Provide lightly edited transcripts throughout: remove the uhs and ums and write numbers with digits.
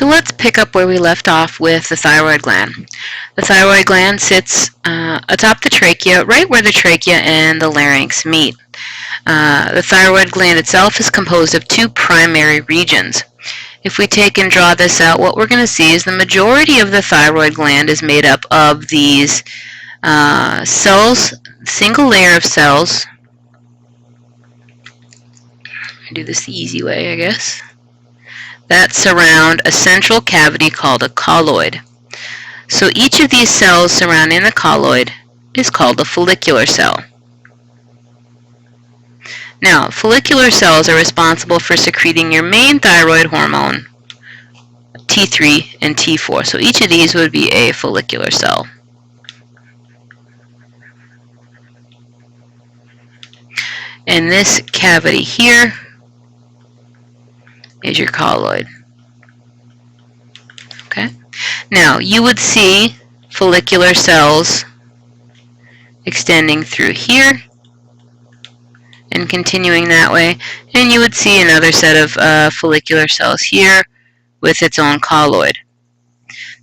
So let's pick up where we left off with the thyroid gland. The thyroid gland sits atop the trachea, right where the trachea and the larynx meet. The thyroid gland itself is composed of two primary regions. If we take and draw this out, what we're going to see is the majority of the thyroid gland is made up of these cells, single layer of cells. I do this the easy way, I guess. That surround a central cavity called a colloid. So each of these cells surrounding the colloid is called a follicular cell. Now, follicular cells are responsible for secreting your main thyroid hormone, T3 and T4. So each of these would be a follicular cell. And this cavity here is your colloid. Okay. Now, you would see follicular cells extending through here and continuing that way, and you would see another set of follicular cells here with its own colloid.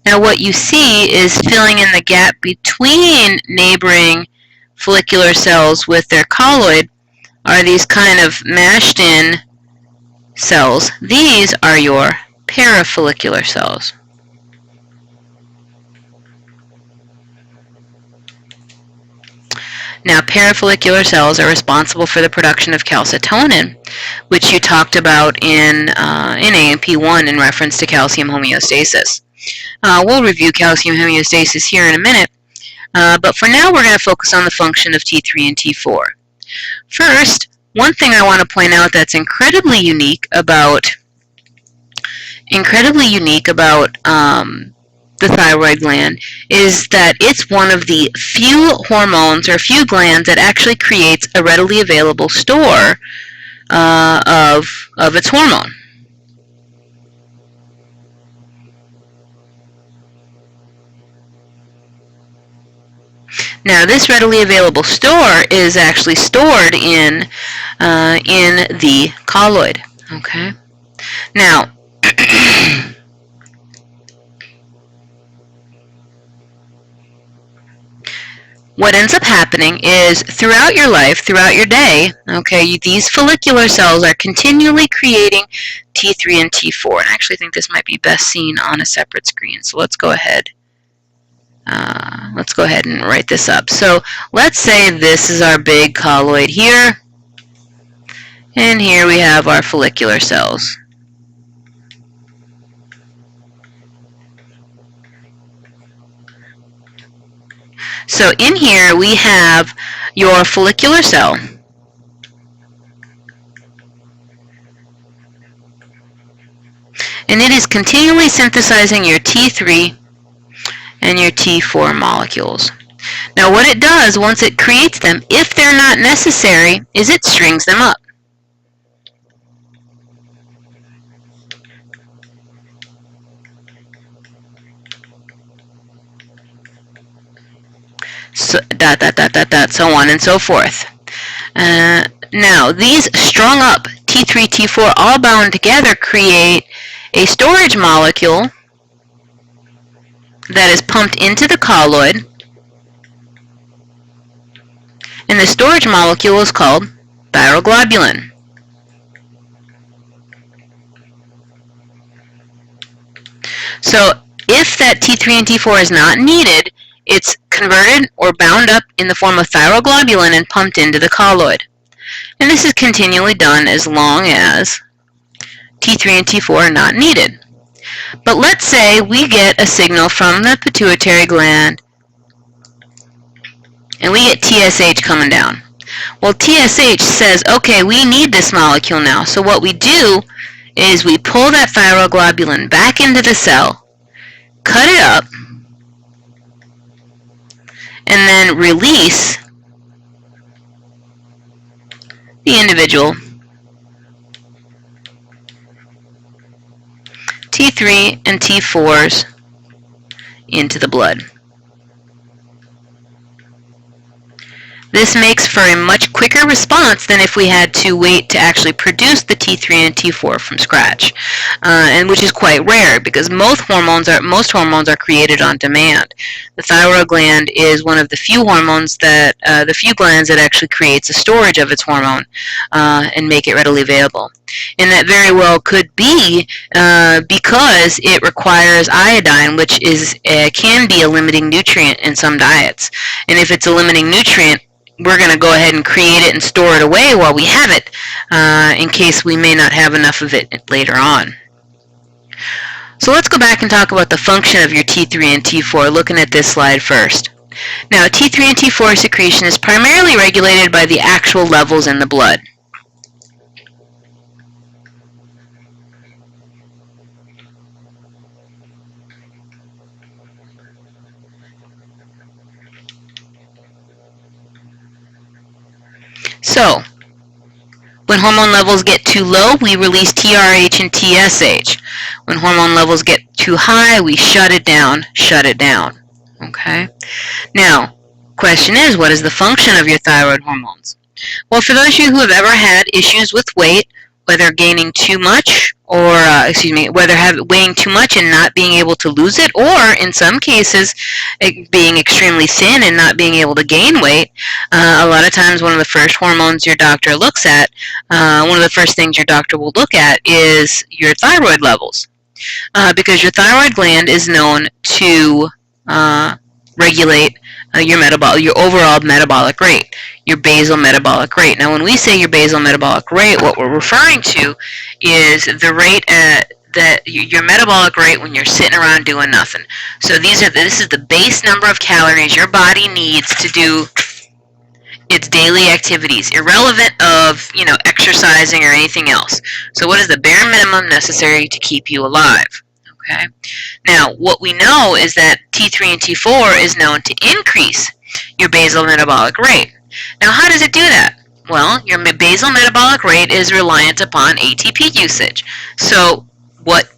Now, what you see is filling in the gap between neighboring follicular cells with their colloid are these kind of mashed in cells. These are your parafollicular cells. Now, parafollicular cells are responsible for the production of calcitonin, which you talked about in A&P 1 in reference to calcium homeostasis. We'll review calcium homeostasis here in a minute, but for now we're going to focus on the function of T3 and T4. First, one thing I want to point out that's incredibly unique about the thyroid gland is that it's one of the few hormones or few glands that actually creates a readily available store of its hormone. Now, this readily available store is actually stored in the colloid. Okay. Now, what ends up happening is throughout your life, throughout your day, okay, these follicular cells are continually creating T3 and T4. And I actually think this might be best seen on a separate screen. So let's go ahead. Let's go ahead and write this up. So let's say this is our big colloid here, and here we have our follicular cells. So in here we have your follicular cell, and it is continually synthesizing your T3 and your T4 molecules. Now, what it does once it creates them, if they're not necessary, is it strings them up. So, so on and so forth. Now, these strung up T3, T4 all bound together create a storage molecule that is pumped into the colloid, and the storage molecule is called thyroglobulin. So if that T3 and T4 is not needed, it's converted or bound up in the form of thyroglobulin and pumped into the colloid. And this is continually done as long as T3 and T4 are not needed. But let's say we get a signal from the pituitary gland and we get TSH coming down. Well, TSH says, okay, we need this molecule now. So what we do is we pull that thyroglobulin back into the cell, cut it up, and then release the individual T3 and T4s into the blood. This makes for a much quicker response than if we had to wait to actually produce the T3 and T4 from scratch, and which is quite rare because most hormones are created on demand. The thyroid gland is one of the few hormones that the few glands that actually creates a storage of its hormone and make it readily available. And that very well could be because it requires iodine, which is can be a limiting nutrient in some diets. And if it's a limiting nutrient, we're going to go ahead and create it and store it away while we have it in case we may not have enough of it later on. So let's go back and talk about the function of your T3 and T4, looking at this slide first. Now, T3 and T4 secretion is primarily regulated by the actual levels in the blood. So, when hormone levels get too low, we release TRH and TSH. When hormone levels get too high, we shut it down. Okay? Now, question is, what is the function of your thyroid hormones? Well, for those of you who have ever had issues with weight, whether gaining too much or, whether weighing too much and not being able to lose it, or in some cases, being extremely thin and not being able to gain weight, a lot of times one of the first hormones your doctor looks at, one of the first things your doctor will look at is your thyroid levels. Because your thyroid gland is known to regulate your overall metabolic rate, your basal metabolic rate. Now, when we say your basal metabolic rate, what we're referring to is the rate your metabolic rate when you're sitting around doing nothing. So this is the base number of calories your body needs to do its daily activities, irrelevant of exercising or anything else. So what is the bare minimum necessary to keep you alive? Okay. Now, what we know is that T3 and T4 is known to increase your basal metabolic rate. Now, how does it do that? Well, your basal metabolic rate is reliant upon ATP usage. So, what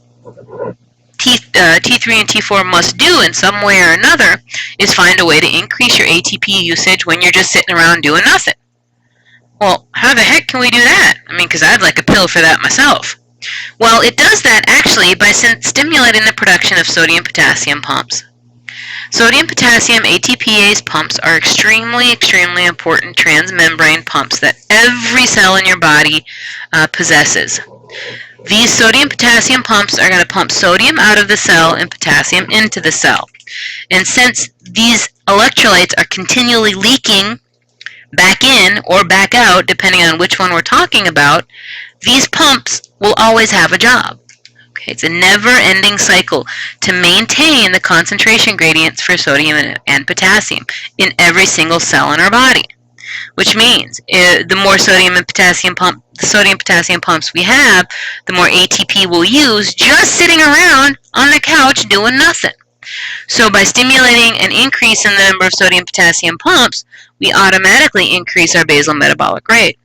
T3 and T4 must do in some way or another is find a way to increase your ATP usage when you're just sitting around doing nothing. Well, how the heck can we do that? I mean, because I'd like a pill for that myself. Well, it does that actually by stimulating the production of sodium-potassium pumps. Sodium-potassium ATPase pumps are extremely, extremely important transmembrane pumps that every cell in your body possesses. These sodium-potassium pumps are going to pump sodium out of the cell and potassium into the cell. And since these electrolytes are continually leaking back in or back out, depending on which one we're talking about, these pumps will always have a job. Okay, it's a never-ending cycle to maintain the concentration gradients for sodium and potassium in every single cell in our body. Which means the more sodium-potassium pumps we have, the more ATP we'll use just sitting around on the couch doing nothing. So by stimulating an increase in the number of sodium-potassium pumps, we automatically increase our basal metabolic rate.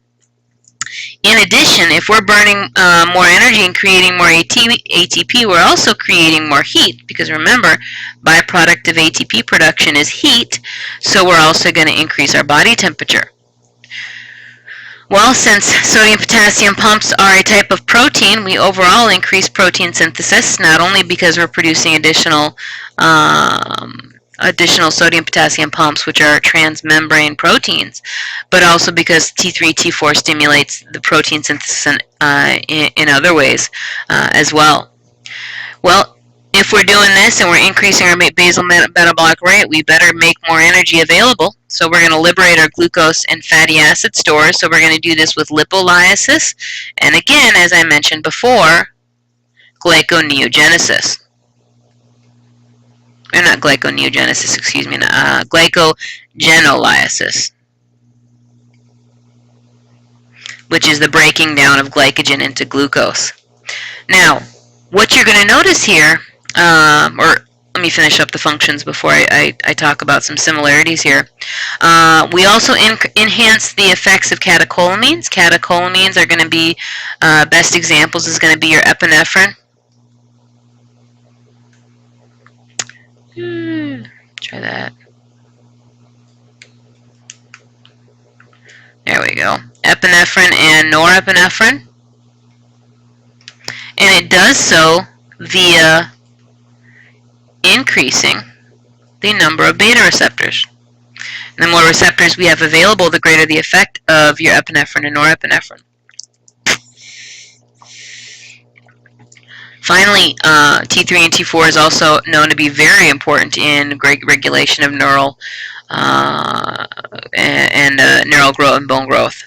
In addition, if we're burning more energy and creating more ATP, we're also creating more heat, because remember, byproduct of ATP production is heat, so we're also going to increase our body temperature. Well, since sodium-potassium pumps are a type of protein, we overall increase protein synthesis, not only because we're producing additional sodium-potassium pumps, which are transmembrane proteins, but also because T3, T4 stimulates the protein synthesis in other ways as well. Well, if we're doing this and we're increasing our basal metabolic rate, we better make more energy available. So we're going to liberate our glucose and fatty acid stores. So we're going to do this with lipolysis. And again, as I mentioned before, glyconeogenesis. Or not glyconeogenesis, excuse me, glycogenolysis, which is the breaking down of glycogen into glucose. Now, what you're going to notice here, or let me finish up the functions before I talk about some similarities here. We also enhance the effects of catecholamines. Catecholamines are going to be, best examples is going to be your epinephrine. Try that. epinephrine and norepinephrine, and it does so via increasing the number of beta receptors. And the more receptors we have available, the greater the effect of your epinephrine and norepinephrine. Finally, T3 and T4 is also known to be very important in regulation of neural neural growth and bone growth.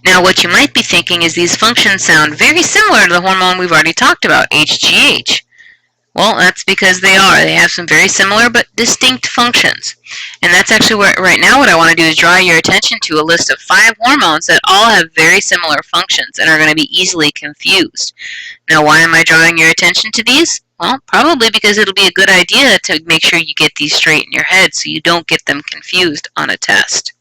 Now, what you might be thinking is these functions sound very similar to the hormone we've already talked about, HGH. Well, that's because they are. They have some very similar but distinct functions. And that's actually where, right now, what I want to do is draw your attention to a list of 5 hormones that all have very similar functions and are going to be easily confused. Now, why am I drawing your attention to these? Well, probably because it'll be a good idea to make sure you get these straight in your head so you don't get them confused on a test.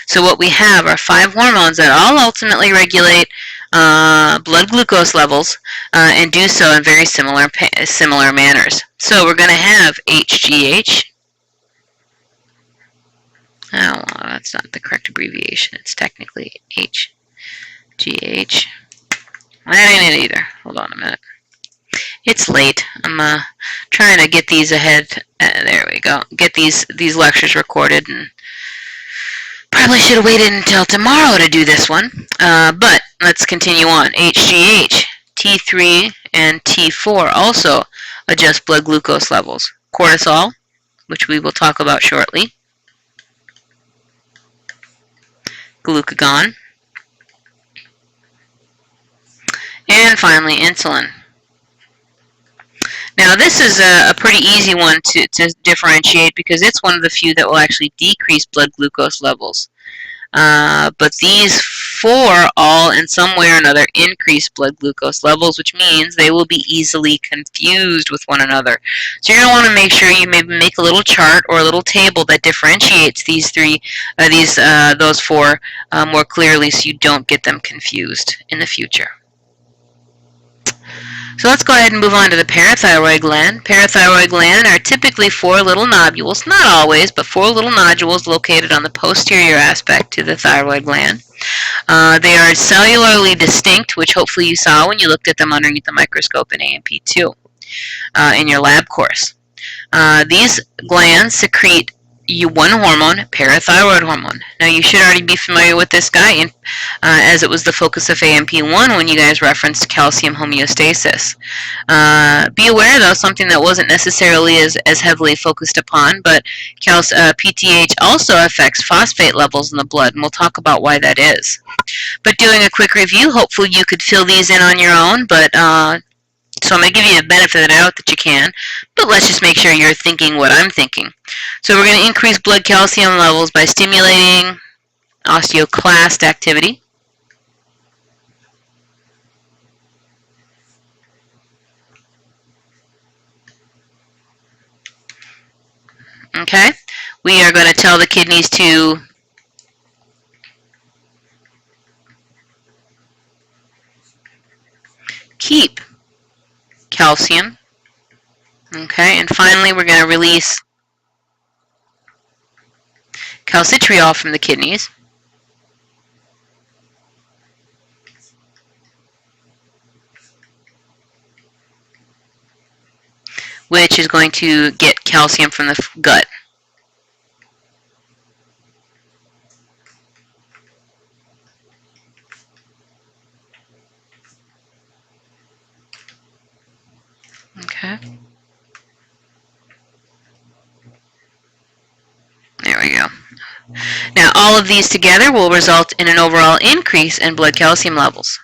So what we have are 5 hormones that all ultimately regulate blood glucose levels and do so in very similar manners. So we're going to have HGH. Oh, well, that's not the correct abbreviation. It's technically HGH. That ain't it either. Hold on a minute. It's late. I'm trying to get these ahead. There we go. Get these lectures recorded, and probably should have waited until tomorrow to do this one. But let's continue on. HGH, T3, and T4 also adjust blood glucose levels. Cortisol, which we will talk about shortly. Glucagon. And finally, insulin. Now, this is a pretty easy one to differentiate because it's one of the few that will actually decrease blood glucose levels. But these 4 all, in some way or another, increase blood glucose levels, which means they will be easily confused with one another. So you're going to want to make sure you maybe make a little chart or a little table that differentiates these those 4 more clearly so you don't get them confused in the future. So let's go ahead and move on to the parathyroid gland. Parathyroid gland are typically 4 little nodules, not always, but 4 little nodules located on the posterior aspect to the thyroid gland. They are cellularly distinct, which hopefully you saw when you looked at them underneath the microscope in A&P2 in your lab course. These glands secrete one hormone, parathyroid hormone. Now, you should already be familiar with this guy as it was the focus of A&P1 when you guys referenced calcium homeostasis. Be aware, though, something that wasn't necessarily as heavily focused upon, but PTH also affects phosphate levels in the blood, and we'll talk about why that is. But doing a quick review, hopefully you could fill these in on your own, but so I'm going to give you the benefit of the doubt that you can, but let's just make sure you're thinking what I'm thinking. So we're going to increase blood calcium levels by stimulating osteoclast activity. Okay, we are going to tell the kidneys to keep calcium. Okay, and finally we're going to release calcitriol from the kidneys. Which is going to get calcium from the gut. Okay. There we go. Now, all of these together will result in an overall increase in blood calcium levels.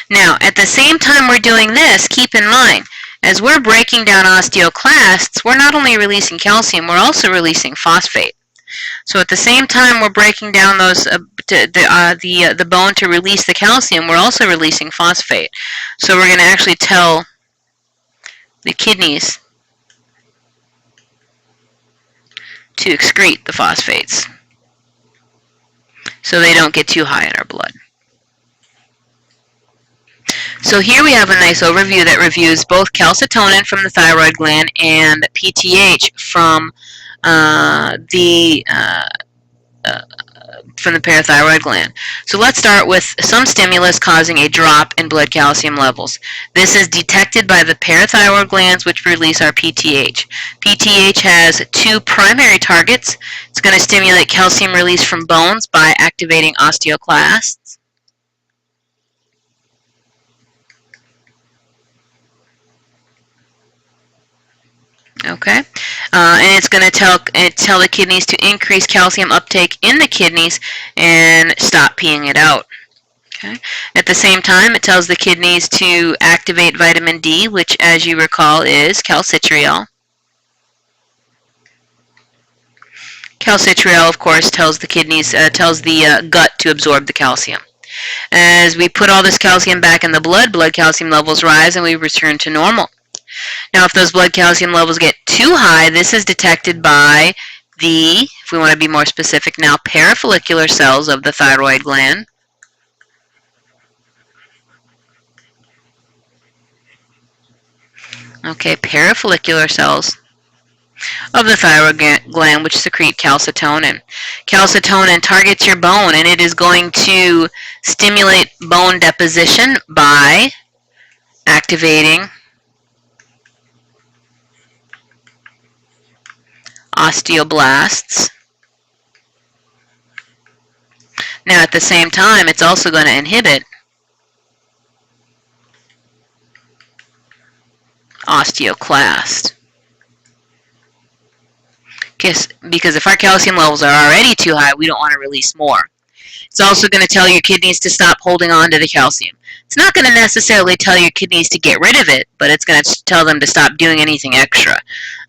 Now, at the same time we're doing this, keep in mind, as we're breaking down osteoclasts, we're not only releasing calcium, we're also releasing phosphate. So at the same time we're breaking down those the bone to release the calcium, we're also releasing phosphate. So we're going to actually tell the kidneys to excrete the phosphates so they don't get too high in our blood. So here we have a nice overview that reviews both calcitonin from the thyroid gland and PTH from the parathyroid gland. So let's start with some stimulus causing a drop in blood calcium levels. This is detected by the parathyroid glands, which release our PTH. PTH has two primary targets. It's going to stimulate calcium release from bones by activating osteoclasts. Okay, and it's going to tell the kidneys to increase calcium uptake in the kidneys and stop peeing it out. Okay. At the same time, it tells the kidneys to activate vitamin D, which, as you recall, is calcitriol. Calcitriol, of course, tells the kidneys, tells the gut to absorb the calcium. As we put all this calcium back in the blood calcium levels rise and we return to normal. Now, if those blood calcium levels get too high, this is detected by the, if we want to be more specific now, parafollicular cells of the thyroid gland. Okay, parafollicular cells of the thyroid gland, which secrete calcitonin. Calcitonin targets your bone, and it is going to stimulate bone deposition by activating osteoblasts. Now, at the same time, it's also going to inhibit osteoclast. Because if our calcium levels are already too high, we don't want to release more. It's also going to tell your kidneys to stop holding on to the calcium. It's not going to necessarily tell your kidneys to get rid of it, but it's going to tell them to stop doing anything extra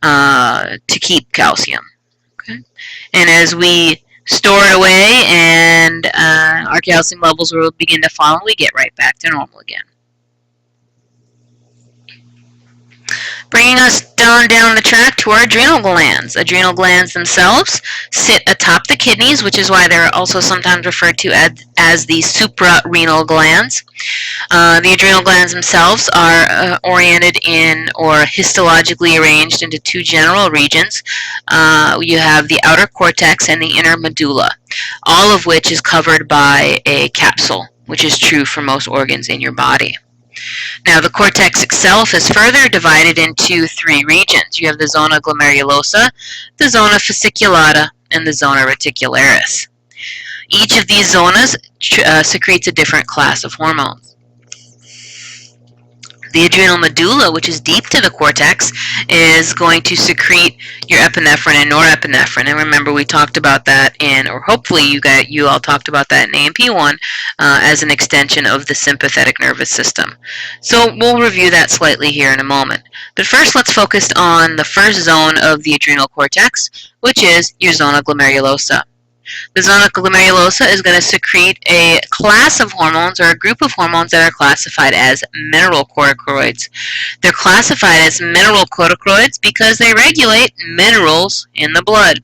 to keep calcium. Okay? And as we store it away and our calcium levels will begin to fall, and we get right back to normal again. Bringing us down the track to our adrenal glands. Adrenal glands themselves sit atop the kidneys, which is why they're also sometimes referred to as the suprarenal glands. The adrenal glands themselves are oriented in or histologically arranged into two general regions. You have the outer cortex and the inner medulla, all of which is covered by a capsule, which is true for most organs in your body. Now, the cortex itself is further divided into three regions. You have the zona glomerulosa, the zona fasciculata, and the zona reticularis. Each of these zonas secretes a different class of hormones. The adrenal medulla, which is deep to the cortex, is going to secrete your epinephrine and norepinephrine. And remember, we talked about that or hopefully you all talked about that in A&P1 as an extension of the sympathetic nervous system. So we'll review that slightly here in a moment. But first, let's focus on the first zone of the adrenal cortex, which is your zona glomerulosa. The zona glomerulosa is going to secrete a class of hormones or a group of hormones that are classified as mineralocorticoids. They're classified as mineralocorticoids because they regulate minerals in the blood.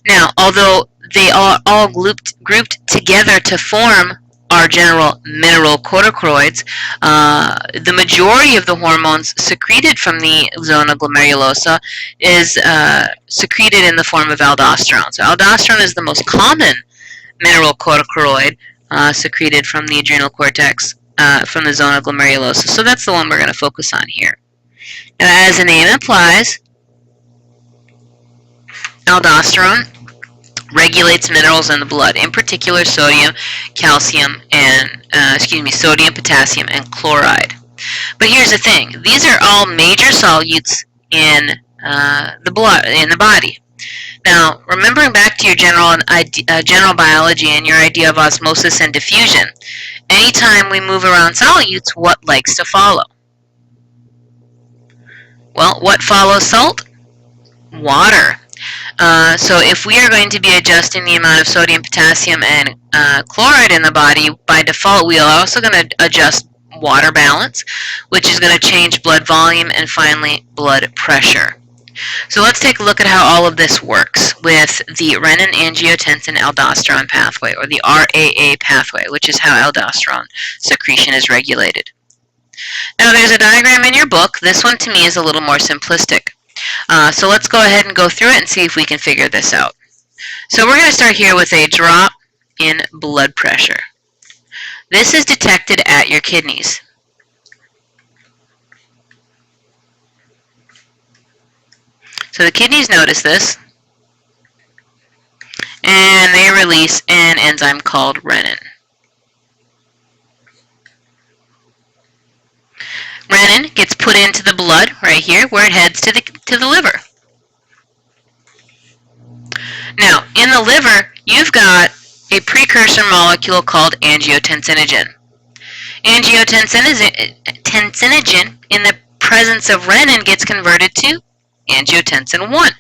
Now, although they are all grouped together to form our general mineralocorticoids, the majority of the hormones secreted from the zona glomerulosa is secreted in the form of aldosterone. So aldosterone is the most common mineralocorticoid secreted from the adrenal cortex, from the zona glomerulosa. So that's the one we're going to focus on here. Now, as the name implies, aldosterone regulates minerals in the blood, in particular sodium, calcium, and sodium, potassium, and chloride. But here's the thing: these are all major solutes in the body. Now, remembering back to your general biology and your idea of osmosis and diffusion, anytime we move around solutes, what likes to follow? Well, what follows salt? Water. So if we are going to be adjusting the amount of sodium, potassium, and chloride in the body, by default we are also going to adjust water balance, which is going to change blood volume and finally blood pressure. So let's take a look at how all of this works with the renin-angiotensin-aldosterone pathway, or the RAA pathway, which is how aldosterone secretion is regulated. Now, there's a diagram in your book. This one to me is a little more simplistic. So let's go ahead and go through it and see if we can figure this out. So we're going to start here with a drop in blood pressure. This is detected at your kidneys. So the kidneys notice this, and they release an enzyme called renin. Renin gets put into the blood right here where it heads to the liver. Now, in the liver, you've got a precursor molecule called angiotensinogen. Angiotensinogen, in the presence of renin, gets converted to angiotensin 1.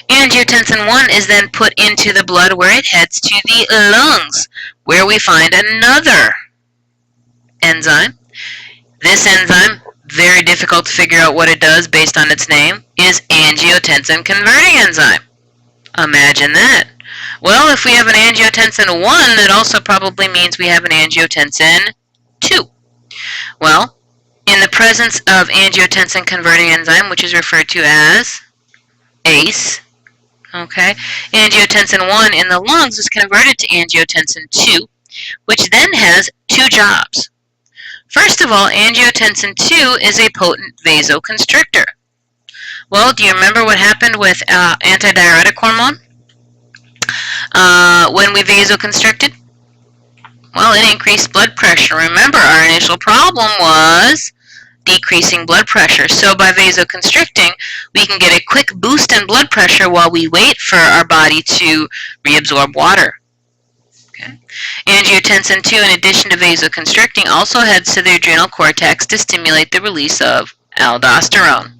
Angiotensin 1 is then put into the blood where it heads to the lungs, where we find another enzyme. This enzyme, very difficult to figure out what it does based on its name, is angiotensin converting enzyme. Imagine that. Well, if we have an angiotensin 1, that also probably means we have an angiotensin 2. Well, in the presence of angiotensin converting enzyme, which is referred to as ACE, okay, angiotensin 1 in the lungs is converted to angiotensin 2, which then has two jobs. First of all, angiotensin 2 is a potent vasoconstrictor. Well, do you remember what happened with antidiuretic hormone when we vasoconstricted? Well, it increased blood pressure. Remember, our initial problem was decreasing blood pressure. So by vasoconstricting, we can get a quick boost in blood pressure while we wait for our body to reabsorb water. Okay. Angiotensin 2, in addition to vasoconstricting, also heads to the adrenal cortex to stimulate the release of aldosterone.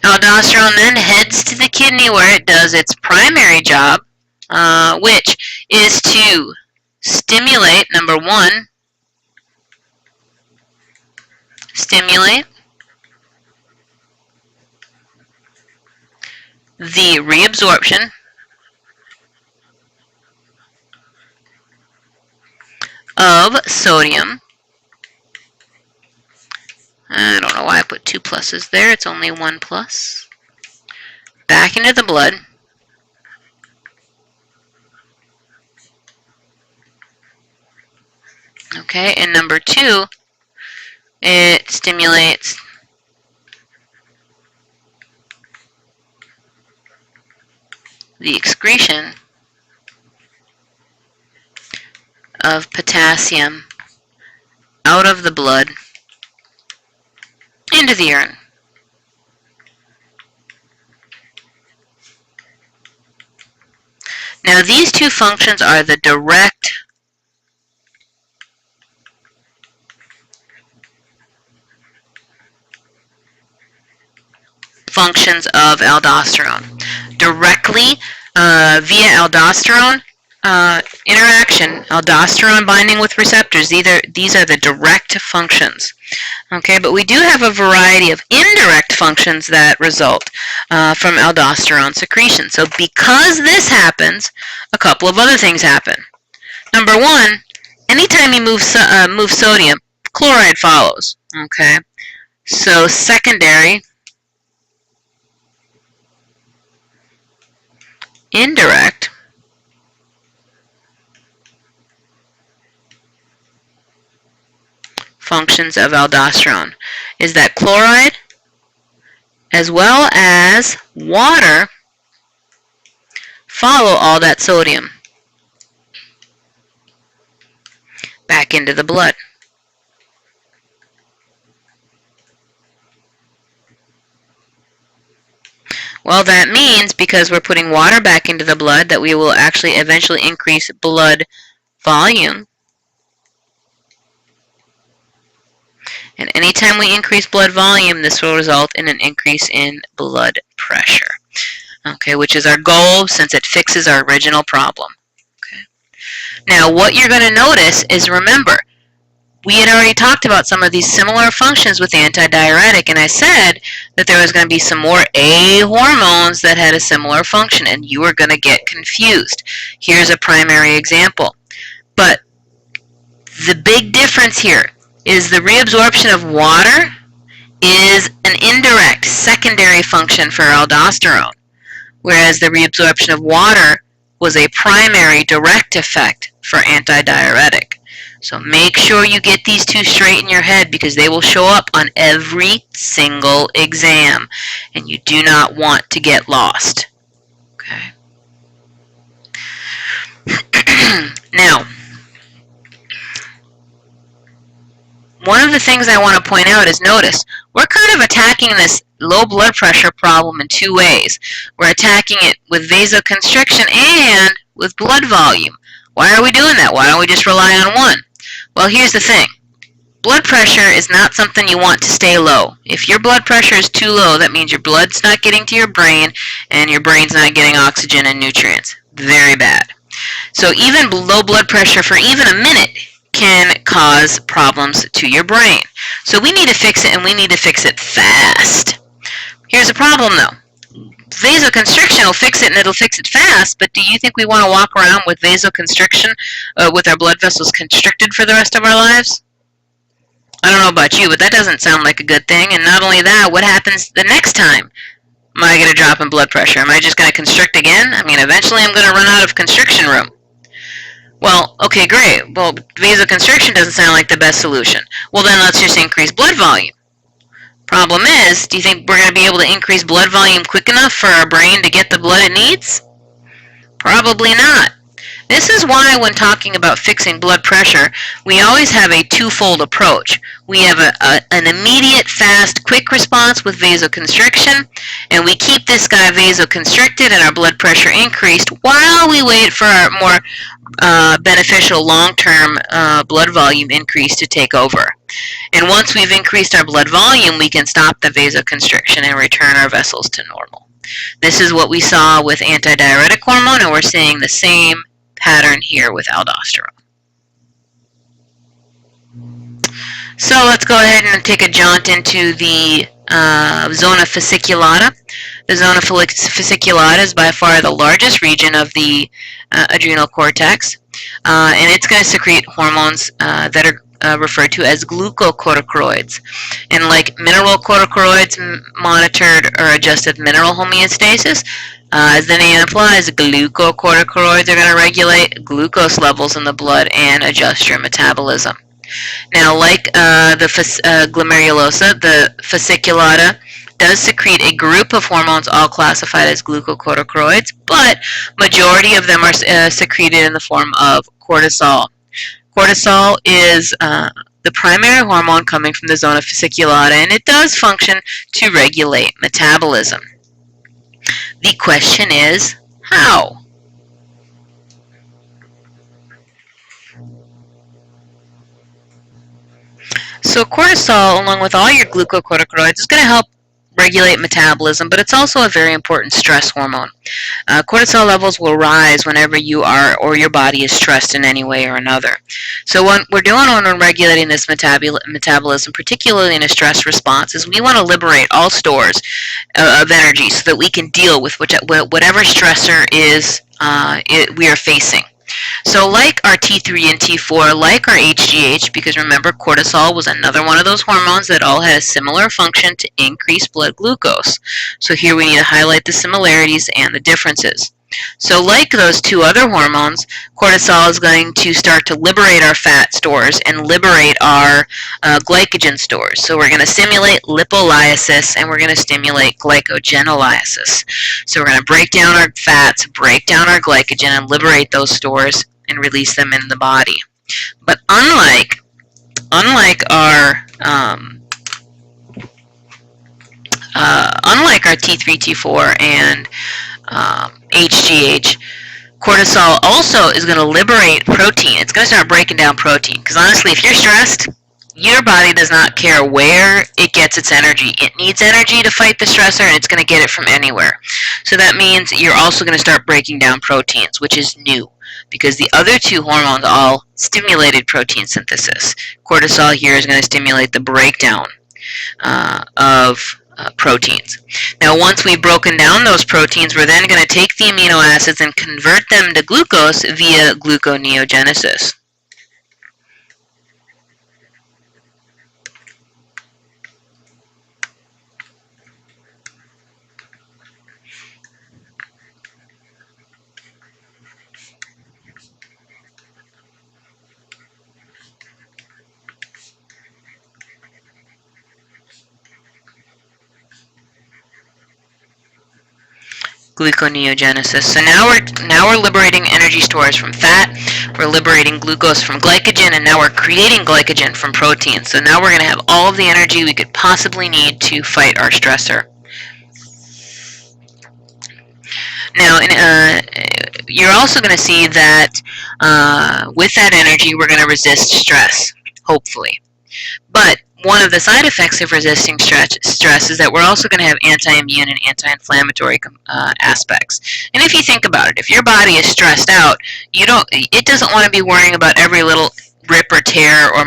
Aldosterone then heads to the kidney where it does its primary job, which is to stimulate, number one, stimulate the reabsorption of sodium. I don't know why I put two pluses there. It's only one plus. Back into the blood. Okay, and number two, it stimulates the excretion of potassium out of the blood into the urine. Now these two functions are the direct functions of aldosterone. Directly via aldosterone interaction, aldosterone binding with receptors, these are the direct functions. Okay, but we do have a variety of indirect functions that result from aldosterone secretion. So because this happens, a couple of other things happen. Number one, anytime you move sodium, chloride follows. Okay, so secondary indirect functions of aldosterone is that chloride as well as water follow all that sodium back into the blood. Well, that means because we're putting water back into the blood that we will actually eventually increase blood volume. And anytime we increase blood volume, this will result in an increase in blood pressure. Okay, which is our goal since it fixes our original problem. Okay. Now, what you're going to notice is, remember, we had already talked about some of these similar functions with antidiuretic, and I said that there was going to be some more A hormones that had a similar function, and you were going to get confused. Here's a primary example. But the big difference here is the reabsorption of water is an indirect secondary function for aldosterone, whereas the reabsorption of water was a primary direct effect for antidiuretic. So make sure you get these two straight in your head because they will show up on every single exam and you do not want to get lost. Okay. Now, one of the things I want to point out is notice we're kind of attacking this low blood pressure problem in two ways. We're attacking it with vasoconstriction and with blood volume. Why are we doing that? Why don't we just rely on one? Well, here's the thing. Blood pressure is not something you want to stay low. If your blood pressure is too low, that means your blood's not getting to your brain and your brain's not getting oxygen and nutrients. Very bad. So even low blood pressure for even a minute can cause problems to your brain. So we need to fix it, and we need to fix it fast. Here's the problem though. Vasoconstriction will fix it, and it'll fix it fast, but do you think we want to walk around with vasoconstriction, with our blood vessels constricted for the rest of our lives? I don't know about you, but that doesn't sound like a good thing. And not only that, what happens the next time? Am I going to drop in blood pressure? Am I just going to constrict again? I mean, eventually I'm going to run out of constriction room. Well, okay, great. Well, vasoconstriction doesn't sound like the best solution. Well, then let's just increase blood volume. Problem is, do you think we're going to be able to increase blood volume quick enough for our brain to get the blood it needs? Probably not. This is why when talking about fixing blood pressure, we always have a twofold approach. We have an immediate, fast, quick response with vasoconstriction, and we keep this guy vasoconstricted and our blood pressure increased while we wait for our more beneficial long-term blood volume increase to take over. And once we've increased our blood volume, we can stop the vasoconstriction and return our vessels to normal. This is what we saw with antidiuretic hormone, and we're seeing the same pattern here with aldosterone. So let's go ahead and take a jaunt into the zona fasciculata. The zona fasciculata is by far the largest region of the adrenal cortex, and it's going to secrete hormones that are referred to as glucocorticoids. And like mineralocorticoids monitored or adjusted mineral homeostasis, as the name implies, glucocorticoids are going to regulate glucose levels in the blood and adjust your metabolism. Now, like the glomerulosa, the fasciculata does secrete a group of hormones all classified as glucocorticoids, but majority of them are secreted in the form of cortisol. Cortisol is the primary hormone coming from the zona fasciculata, and it does function to regulate metabolism. The question is, how? So cortisol, along with all your glucocorticoids, is going to help regulate metabolism, but it's also a very important stress hormone. Cortisol levels will rise whenever you are or your body is stressed in any way or another. So what we're doing when we're regulating this metabolism, particularly in a stress response, is we want to liberate all stores of energy so that we can deal with whatever stressor is we are facing. So like our T3 and T4, like our HGH, because remember cortisol was another one of those hormones that all had a similar function to increase blood glucose. So here we need to highlight the similarities and the differences. So like those two other hormones, cortisol is going to start to liberate our fat stores and liberate our glycogen stores. So we're going to stimulate lipolysis and we're going to stimulate glycogenolysis. So we're going to break down our fats, break down our glycogen, and liberate those stores and release them in the body. But unlike our T3, T4, and HGH, cortisol also is going to liberate protein. It's going to start breaking down protein. Because honestly, if you're stressed, your body does not care where it gets its energy. It needs energy to fight the stressor, and it's going to get it from anywhere. So that means you're also going to start breaking down proteins, which is new, because the other two hormones all stimulated protein synthesis. Cortisol here is going to stimulate the breakdown of proteins. Now, once we've broken down those proteins, we're then going to take the amino acids and convert them to glucose via gluconeogenesis. gluconeogenesis. So now we're liberating energy stores from fat, we're liberating glucose from glycogen, and now we're creating glycogen from protein. So now we're going to have all of the energy we could possibly need to fight our stressor. Now, you're also going to see that with that energy, we're going to resist stress, hopefully. But one of the side effects of resisting stress is that we're also going to have anti-immune and anti-inflammatory aspects. And if you think about it, if your body is stressed out, it doesn't want to be worrying about every little rip or tear or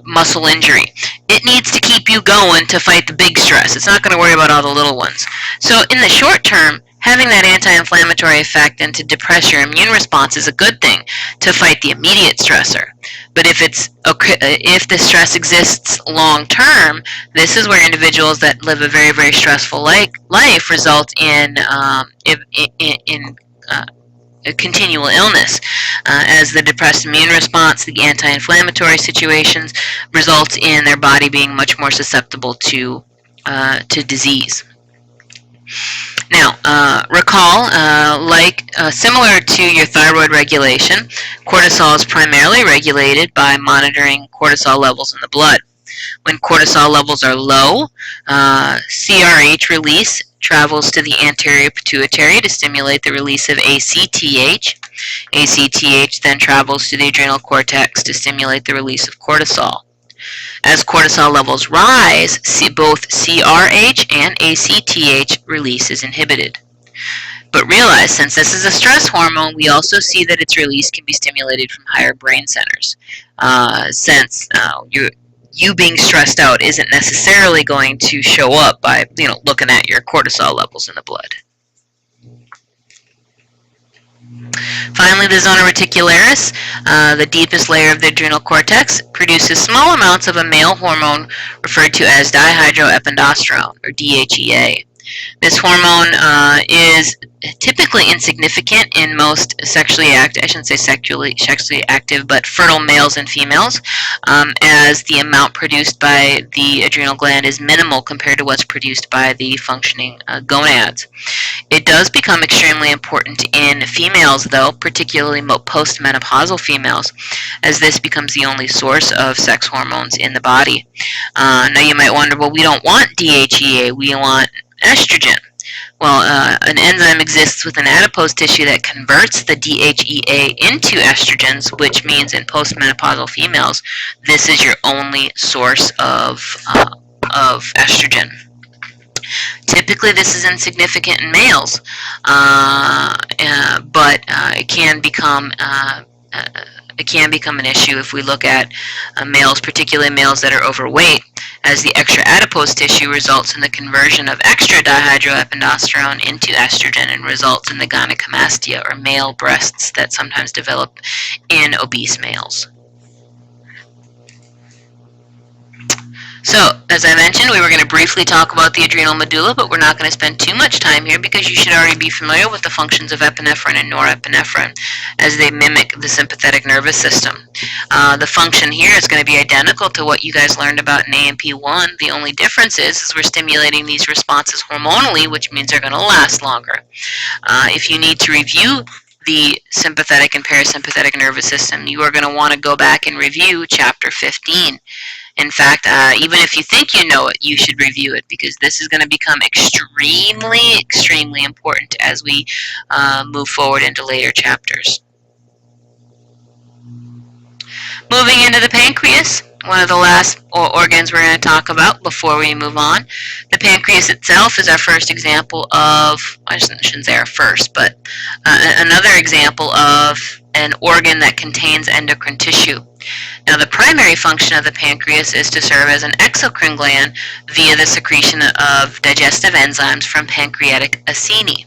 muscle injury. It needs to keep you going to fight the big stress. It's not going to worry about all the little ones. So in the short term, having that anti-inflammatory effect and to depress your immune response is a good thing to fight the immediate stressor. But if the stress exists long term, this is where individuals that live a very, very stressful life result in a continual illness, as the depressed immune response, the anti-inflammatory situations, results in their body being much more susceptible to disease. Now, recall, similar to your thyroid regulation, cortisol is primarily regulated by monitoring cortisol levels in the blood. When cortisol levels are low, CRH release travels to the anterior pituitary to stimulate the release of ACTH. ACTH then travels to the adrenal cortex to stimulate the release of cortisol. As cortisol levels rise, both CRH and ACTH release is inhibited. But realize, since this is a stress hormone, we also see that its release can be stimulated from higher brain centers. Since you being stressed out isn't necessarily going to show up by looking at your cortisol levels in the blood. Finally, the zona reticularis, the deepest layer of the adrenal cortex, produces small amounts of a male hormone referred to as dihydroepiandrosterone, or DHEA. This hormone is typically insignificant in most sexually active, I shouldn't say sexually active, but fertile males and females, as the amount produced by the adrenal gland is minimal compared to what's produced by the functioning gonads. It does become extremely important in females, though, particularly postmenopausal females, as this becomes the only source of sex hormones in the body. Now you might wonder, well, we don't want DHEA, we want estrogen. Well, an enzyme exists within adipose tissue that converts the DHEA into estrogens, which means in postmenopausal females, this is your only source of estrogen. Typically, this is insignificant in males, but it can become an issue if we look at males, particularly males that are overweight, as the extra adipose tissue results in the conversion of extra dihydroepiandrosterone into estrogen and results in the gynecomastia, or male breasts, that sometimes develop in obese males. So, as I mentioned, we were going to briefly talk about the adrenal medulla, but we're not going to spend too much time here because you should already be familiar with the functions of epinephrine and norepinephrine as they mimic the sympathetic nervous system. The function here is going to be identical to what you guys learned about in AMP1. The only difference is we're stimulating these responses hormonally, which means they're going to last longer. If you need to review the sympathetic and parasympathetic nervous system, you are going to want to go back and review Chapter 15. In fact, even if you think you know it, you should review it, because this is going to become extremely, extremely important as we move forward into later chapters. Moving into the pancreas, one of the last organs we're going to talk about before we move on. The pancreas itself is our first example of, I shouldn't say our first, but another example of an organ that contains endocrine tissue. Now, the primary function of the pancreas is to serve as an exocrine gland via the secretion of digestive enzymes from pancreatic acini.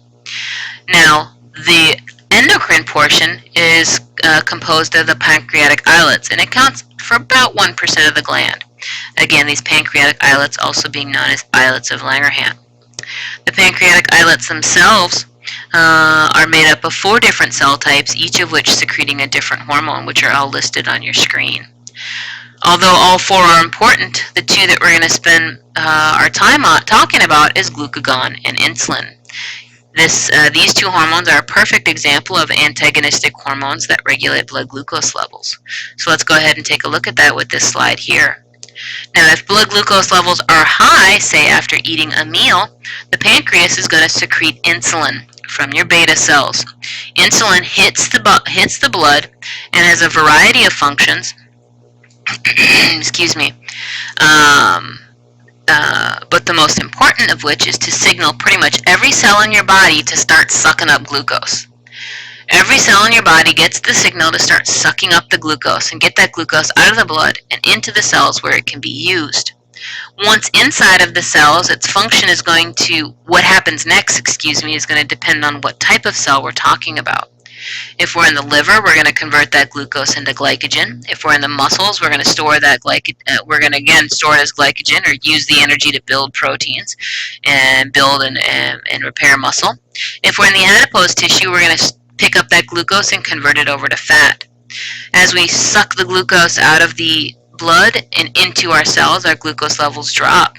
Now, the endocrine portion is composed of the pancreatic islets, and it counts for about 1% of the gland. Again, these pancreatic islets also being known as islets of Langerhans. The pancreatic islets themselves are made up of 4 different cell types, each of which secreting a different hormone, which are all listed on your screen. Although all four are important, the two that we're going to spend our time on talking about is glucagon and insulin. These two hormones are a perfect example of antagonistic hormones that regulate blood glucose levels. So let's go ahead and take a look at that with this slide here. Now, if blood glucose levels are high, say after eating a meal, the pancreas is going to secrete insulin from your beta cells. Insulin hits the blood and has a variety of functions. Excuse me. But the most important of which is to signal pretty much every cell in your body to start sucking up glucose. Every cell in your body gets the signal to start sucking up the glucose and get that glucose out of the blood and into the cells where it can be used. Once inside of the cells, its function is going to, what happens next, is going to depend on what type of cell we're talking about. If we're in the liver, we're going to convert that glucose into glycogen. If we're in the muscles, we're going to store that we're going to again store it as glycogen or use the energy to build proteins and build and repair muscle. If we're in the adipose tissue, we're going to pick up that glucose and convert it over to fat. As we suck the glucose out of the blood and into our cells, our glucose levels drop.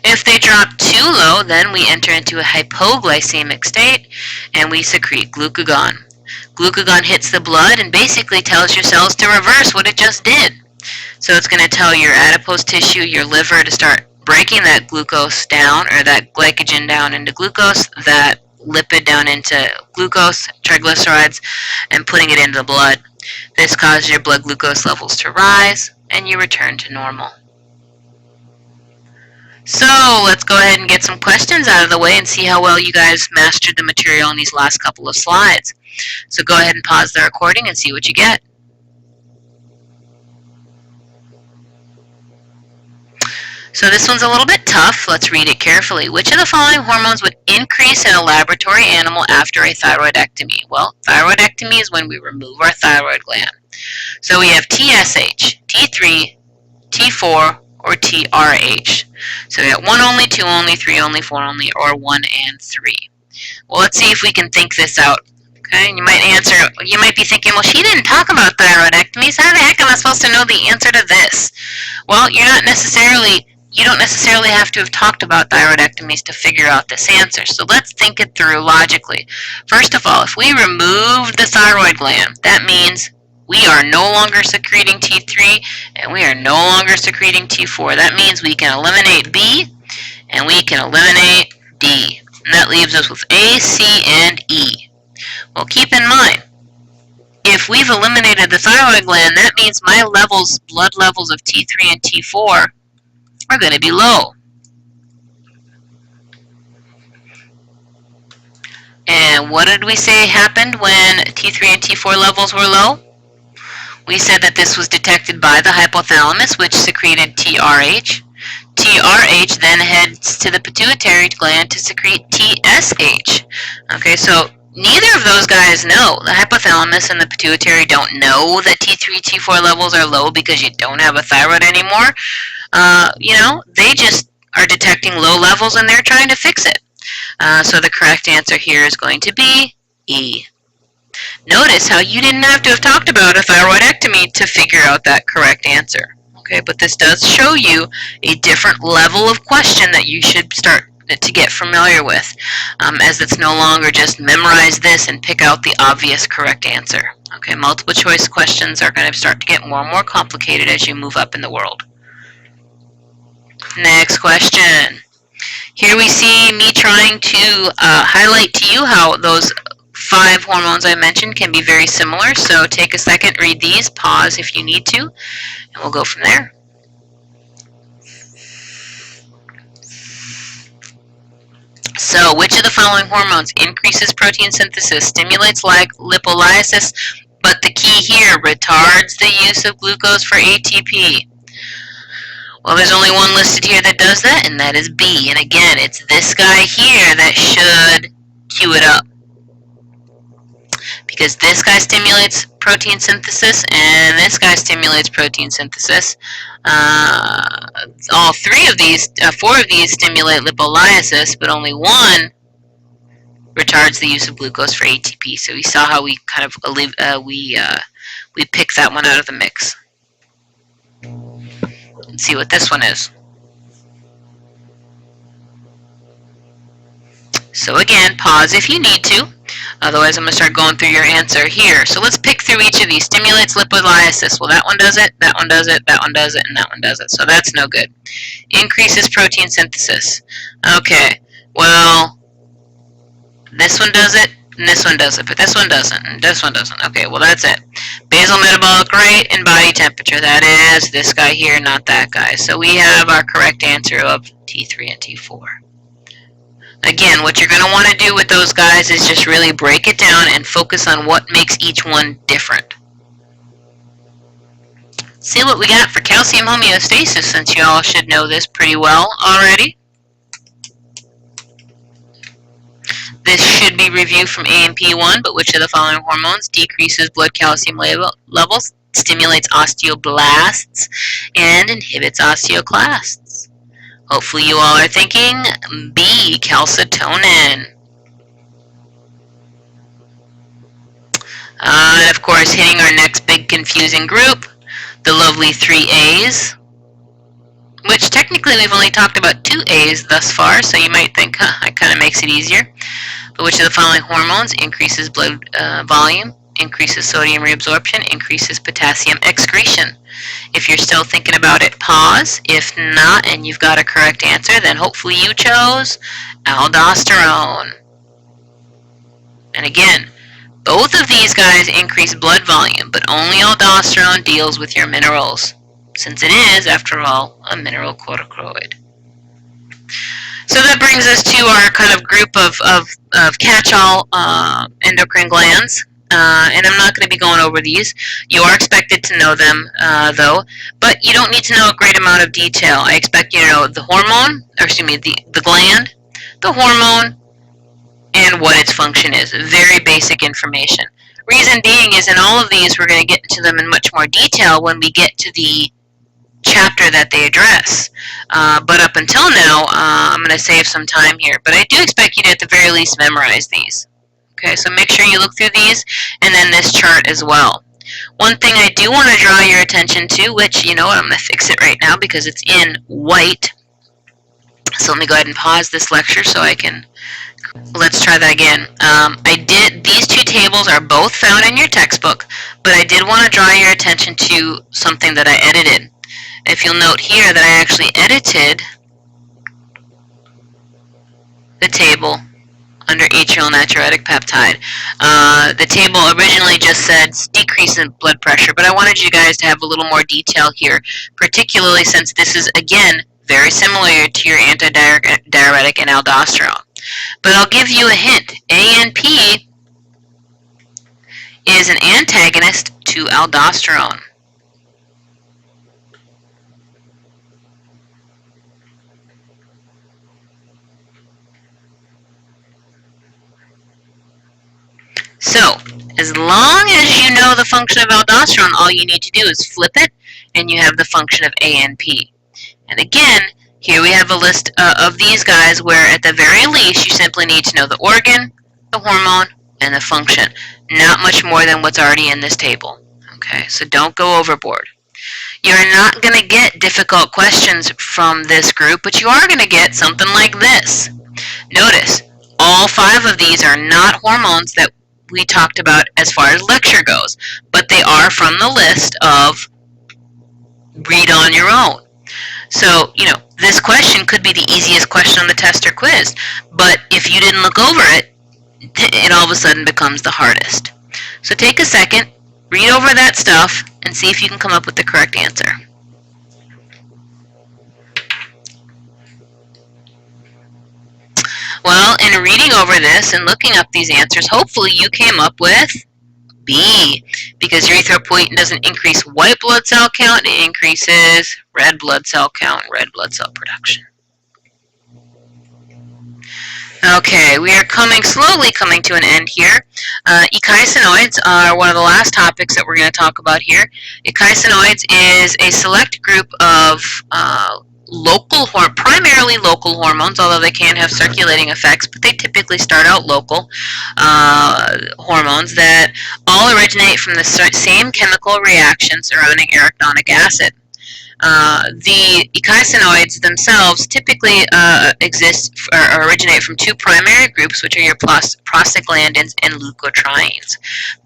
If they drop too low, then we enter into a hypoglycemic state and we secrete glucagon. Glucagon hits the blood and basically tells your cells to reverse what it just did. So it's going to tell your adipose tissue, your liver, to start breaking that glucose down, or that glycogen down into glucose, that lipid down into glucose, triglycerides, and putting it into the blood. This causes your blood glucose levels to rise and you return to normal. So let's go ahead and get some questions out of the way and see how well you guys mastered the material in these last couple of slides. So go ahead and pause the recording and see what you get. So this one's a little bit tough. Let's read it carefully. Which of the following hormones would increase in a laboratory animal after a thyroidectomy? Well, thyroidectomy is when we remove our thyroid gland. So we have TSH, T3, T4, or TRH. So we got 1 only, 2 only, 3 only, 4 only, or 1 and 3. Well, let's see if we can think this out. Okay, you might be thinking, well, she didn't talk about thyroidectomies. How the heck am I supposed to know the answer to this? Well, you don't necessarily have to have talked about thyroidectomies to figure out this answer. So let's think it through logically. First of all, if we remove the thyroid gland, that means we are no longer secreting T3 and we are no longer secreting T4. That means we can eliminate B and we can eliminate D. And that leaves us with A, C, and E. Well, keep in mind, if we've eliminated the thyroid gland, that means my blood levels of T3 and T4 are going to be low. And what did we say happened when T3 and T4 levels were low? We said that this was detected by the hypothalamus, which secreted TRH. TRH then heads to the pituitary gland to secrete TSH. Okay, so neither of those guys know. The hypothalamus and the pituitary don't know that T3, T4 levels are low because you don't have a thyroid anymore. They just are detecting low levels and they're trying to fix it. So the correct answer here is going to be E. Notice how you didn't have to have talked about a thyroidectomy to figure out that correct answer. Okay, but this does show you a different level of question that you should start to get familiar with, as it's no longer just memorize this and pick out the obvious correct answer. Okay, multiple choice questions are going to start to get more and more complicated as you move up in the world. Next question. Here we see me trying to highlight to you how those 5 hormones I mentioned can be very similar. So take a second, read these, pause if you need to, and we'll go from there. So, which of the following hormones increases protein synthesis, stimulates lipolysis, but the key here, retards the use of glucose for ATP? Well, there's only one listed here that does that, and that is B. And again, it's this guy here that should cue it up, because this guy stimulates protein synthesis and this guy stimulates protein synthesis. All 4 of these stimulate lipolysis, but only one retards the use of glucose for ATP. So we saw how we kind of we picked that one out of the mix. Let's see what this one is. So again, pause if you need to. Otherwise, I'm going to start going through your answer here. So let's pick through each of these. Stimulates lipolysis. Well, that one does it, that one does it, that one does it, and that one does it. So that's no good. Increases protein synthesis. Okay, well, this one does it, and this one does it, but this one doesn't, and this one doesn't. Okay, well, that's it. Basal metabolic rate and body temperature. That is this guy here, not that guy. So we have our correct answer of T3 and T4. Again, what you're going to want to do with those guys is just really break it down and focus on what makes each one different. See what we got for calcium homeostasis, since you all should know this pretty well already. This should be reviewed from AMP1, but which of the following hormones decreases blood calcium levels, stimulates osteoblasts, and inhibits osteoclasts? Hopefully you all are thinking B, calcitonin. And of course, hitting our next big confusing group, the lovely 3 A's, which technically we've only talked about 2 A's thus far, so you might think, that kind of makes it easier. But which of the following hormones increases blood volume, increases sodium reabsorption, increases potassium excretion? If you're still thinking about it, pause. If not, and you've got a correct answer, then hopefully you chose aldosterone. And again, both of these guys increase blood volume, but only aldosterone deals with your minerals, since it is, after all, a mineral corticoid. So that brings us to our kind of group of catch-all endocrine glands. And I'm not going to be going over these. You are expected to know them, though, but you don't need to know a great amount of detail. I expect you to know the hormone, or excuse me, the gland, the hormone, and what its function is. Very basic information. Reason being is in all of these, we're going to get into them in much more detail when we get to the chapter that they address. But up until now, I'm going to save some time here. But I do expect you to at the very least memorize these. Okay, so make sure you look through these and then this chart as well. One thing I do want to draw your attention to, which, you know what, I'm going to fix it right now because it's in white. So let me go ahead and pause this lecture so I can, let's try that again. These two tables are both found in your textbook, but I did want to draw your attention to something that I edited. If you'll note here that I actually edited the table under atrial natriuretic peptide. The table originally just said decrease in blood pressure, but I wanted you guys to have a little more detail here, particularly since this is, again, very similar to your antidiuretic and aldosterone. But I'll give you a hint. ANP is an antagonist to aldosterone. So, as long as you know the function of aldosterone, all you need to do is flip it, and you have the function of ANP. And again, here we have a list of these guys where, at the very least, you simply need to know the organ, the hormone, and the function. Not much more than what's already in this table. Okay, so don't go overboard. You're not going to get difficult questions from this group, but you are going to get something like this. Notice, all 5 of these are not hormones that we talked about as far as lecture goes, but they are from the list of read on your own. So, you know, this question could be the easiest question on the test or quiz, but if you didn't look over it, it all of a sudden becomes the hardest. So take a second, read over that stuff, and see if you can come up with the correct answer. Well, in reading over this and looking up these answers, hopefully you came up with B, because erythropoietin doesn't increase white blood cell count, it increases red blood cell count, red blood cell production. Okay, we are slowly coming to an end here. Eicosanoids are one of the last topics that we're going to talk about here. Eicosanoids is a select group of primarily local hormones, although they can have circulating effects, but they typically start out local hormones that all originate from the same chemical reaction surrounding arachidonic acid. The eicosanoids themselves typically exist or originate from two primary groups, which are your prostaglandins and leukotrienes.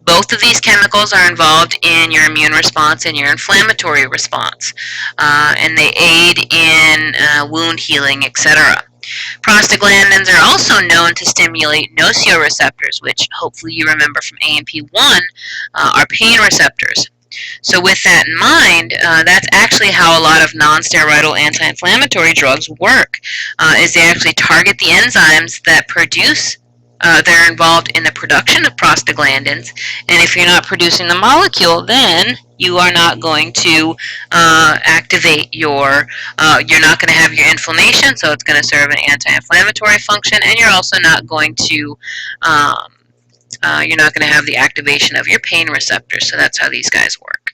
Both of these chemicals are involved in your immune response and your inflammatory response, and they aid in wound healing, etc. Prostaglandins are also known to stimulate nociceptors, which hopefully you remember from AMP1 are pain receptors. So with that in mind, that's actually how a lot of non-steroidal anti-inflammatory drugs work, is they actually target the enzymes that produce they're involved in the production of prostaglandins, and if you're not producing the molecule, then you are not going to activate your, you're not going to have your inflammation, so it's going to serve an anti-inflammatory function, and you're also not going to, you're not going to have the activation of your pain receptors, so that's how these guys work.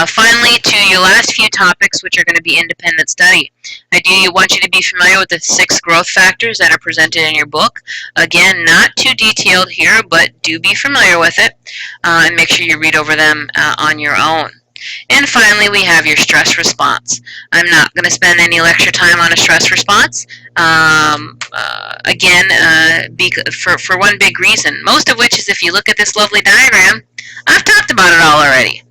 Finally, to your last few topics, which are going to be independent study. I do want you to be familiar with the 6 growth factors that are presented in your book. Again, not too detailed here, but do be familiar with it, and make sure you read over them on your own. And finally, we have your stress response. I'm not going to spend any lecture time on a stress response. Again, for one big reason, most of which is if you look at this lovely diagram, I've talked about it all already.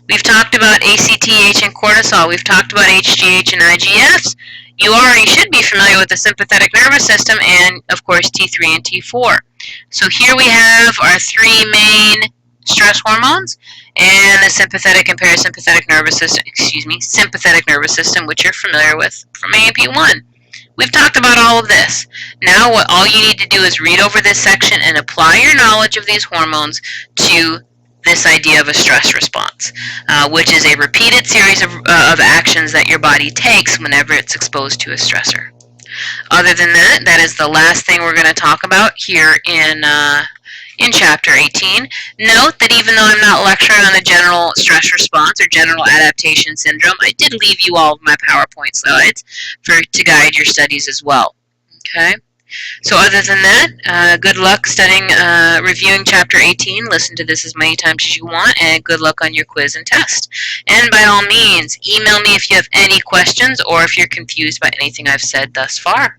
We've talked about ACTH and cortisol. We've talked about HGH and IGFs. You already should be familiar with the sympathetic nervous system and, of course, T3 and T4. So here we have our 3 main stress hormones and the sympathetic and parasympathetic nervous system, sympathetic nervous system, which you're familiar with from AMP1. We've talked about all of this. Now all you need to do is read over this section and apply your knowledge of these hormones to this idea of a stress response, which is a repeated series of actions that your body takes whenever it's exposed to a stressor. Other than that, that is the last thing we're going to talk about here in Chapter 18. Note that even though I'm not lecturing on the general stress response or general adaptation syndrome, I did leave you all of my PowerPoint slides to guide your studies as well. Okay? So other than that, good luck studying, reviewing Chapter 18. Listen to this as many times as you want, and good luck on your quiz and test. And by all means, email me if you have any questions or if you're confused by anything I've said thus far.